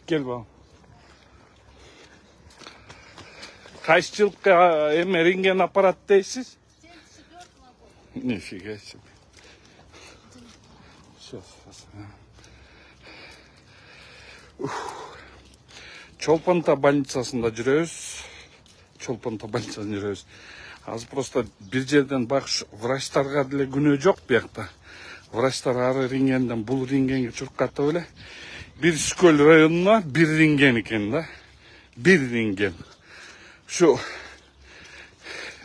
Gel bakalım. Kaç yıl rentgen aparat deysiz? Nifige себе. Сейчас. Чолпонта больницасында жүрөбүз. Чолпонта больницасында жүрөбүз. Азыр просто бир жерден врачтарга деле күнөө жок биякта. Врачтар ары рентгенден бул рентгенге чуркатып эле. Бир Скөл районуна бир рентген экен да. Бир рентген. Şu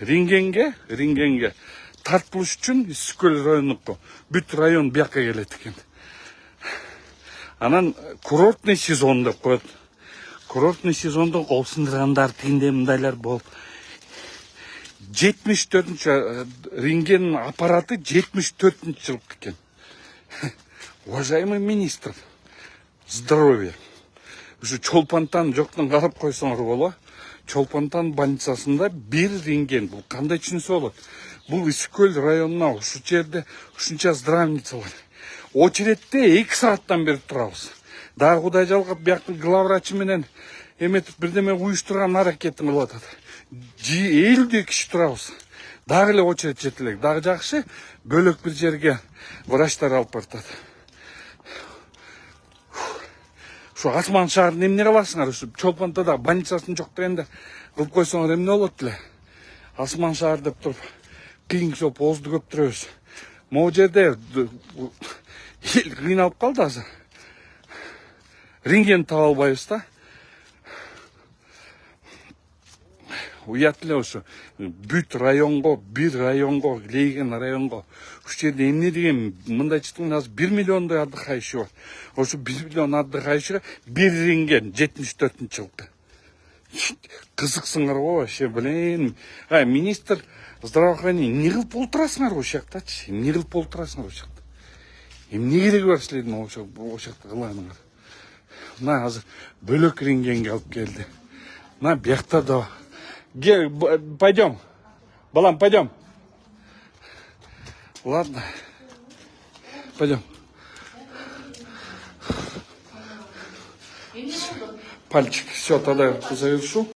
рентгенге тартылыш үчүн Скөл районуку бүт район бияка келет экен. Анан курортный сезон деп коет. Курортный сезондо кол сындыргандар тигиндей мындайлар болуп. 74-нчы рентген аппараты 74-нчы жылкы экен. Уважаемый министр здоровья. Ушу Чолпонтан жоктон карап койсоңор боло. Чолпонтан больницасында бир рентген. Бул кандай түшүнсө болот? Бул Скөл районуна ушу жерде ушунча здравница бар. Очередте 2 сааттан бери турабыз. Дагы Кудай жалгап бияктын главврачы менен эметип бирдеме уюштурган аракетин кылып атат. 50 киши турабыз. Дагы эле очеред жете элек. Дагы жакшы бөлөк бир жерге врачтар алып бартат. Şu Асман шаарында эмне кыласыңар? Ушу Чолпонтада больницасын жок дегенде кылып койсоңор эмне болот эле? Асман шаар деп туруп кыйын соп оозду көптүрөбүз. Могу жерде эл кыйналып калды азыр. Рентген таба албайбыз да. Уят эле ошо бүт районго, бир районго, Лейген районго ушу жерде эмне деген мындай чыктың азыр 1 миллиондой отдыхающий бар. Ошо 1 миллион отдыхающийга бир рентген 74-нчы жылкы. Кызыксыңар го вообще, блин. Министр здравоохранения эмне кылып олтурасыңар ошол жактачы? Эмне кылып олтурасыңар ошол жакта? Эмне кереги бар силердин ошол жакта кылганыңар? Мына азыр бөлөк рентгенге алып келди. Мына биякта да. Пойдем. Балам, пойдем. Ладно. Пойдем. Пальчик. Все, тогда завершу.